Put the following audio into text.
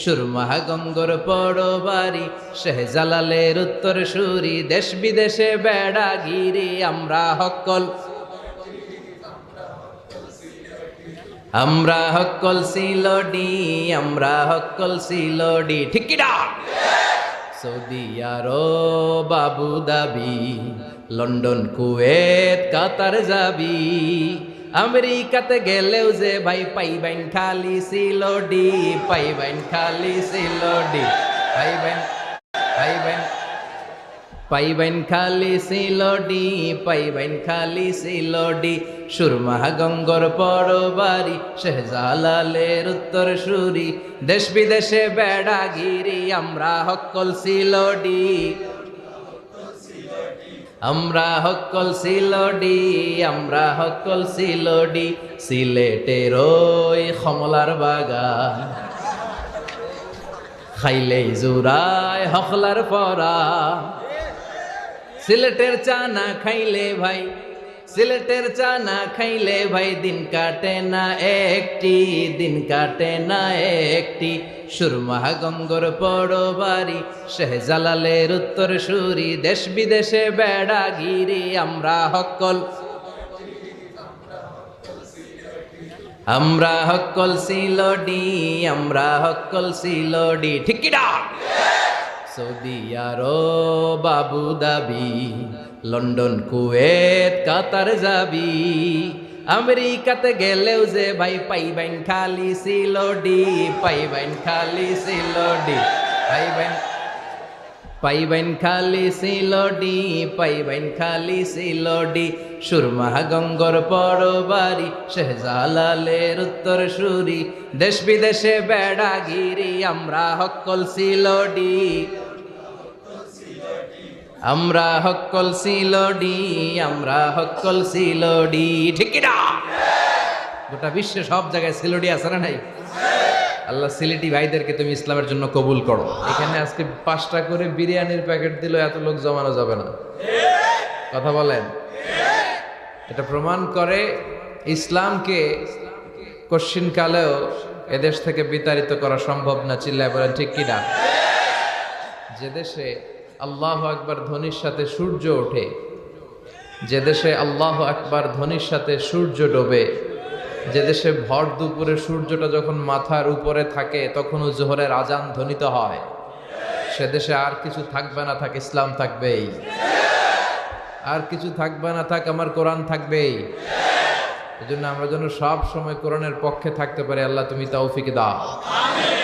সুরমা গঙ্গর পড়বারি শেহজালালের উত্তর সুরি দেশ বিদেশে বেড়া গিরি আমরা হকল সিলোডি আমরা হকল সিলোডি ঠিক কি না Saudi Arab Abu Dhabi London Kuwait Qatar যাবি আমেরিকাতে গেলেও যে ভাই পাইবেন খালি সিলোডি পাইবেন খালি সিলোডি পাইবেন পাইবেন পাইবেন খালি সিলোডি পাইবেন খালি সিলোডি সুরমা গঙ্গর পড়বারি শেহজালালের উত্তর সুরি দেশ বিদেশে বেড়া গিরি আমরা হকল সিলোডি আমরা হকল সিলোডি আমরা হকল সিলোডি সিলেটের ওই কমলার বাগান খাইলেই জুরায় হকলার পরা সিলেটের চা না খাইলে ভাই সিলেটের চা না খাইলে ভাই দিন কাটে না একটি দিন কাটে না একটি সুরমা গঙ্গর পড়বারি শেহজালালের উত্তর সুরি দেশ বিদেশে বেড়া গিরি আমরা হকল সিলোডি আমরা হকল সিলোডি ঠিক কি না Saudi Arab Abu Dhabi London Kuwait Qatar যাবি আমেরিকাতে গেলেও যে ভাই পাইবেন খালি সিলোডি পাইবেন খালি সিলোডি পাইবেন পাইবেন খালি সিলোডি পাইবেন খালি সিলোডি সুরমা গঙ্গর পড়বারি শেহজালালের উত্তর সুরি দেশ বিদেশে বেড়া গিরি আমরা হকল সিলোডি আমরা হকল সিলোডি আমরা হকল সিলোডি ঠিক না গোটা বিশ্বে সব জায়গায় সিলোডি আছে না নাই আল্লাহ সিলেটি ভাইদেরকে তুমি ইসলামের জন্য কবুল করো এখানে আজকে 5টা করে বিরিয়ানির প্যাকেট দিল এত লোক জমানো যাবে না কথা বলেন এটা প্রমাণ করে ইসলামকে কশ্চিনকালেও এদেশ থেকে বিতাড়িত করা সম্ভব না চিল্লায় বলেন ঠিক কিনা যে দেশে আল্লাহু আকবার ধ্বনির সাথে সূর্য ওঠে যে দেশে আল্লাহু আকবার ধ্বনির সাথে সূর্য ডোবে যে দেশে ভর দুপুরে সূর্যটা যখন মাথার উপরে থাকে তখনও জোহরের আজান ধ্বনিত হয় সে দেশে আর কিছু থাকবে না থাক ইসলাম থাকবেই আর কিছু থাকবে না থাক আমার কোরআন থাকবেই এজন্য আমরা যেন সব সময় কোরআনের পক্ষে থাকতে পারি আল্লাহ তুমি তৌফিক দাও আমিন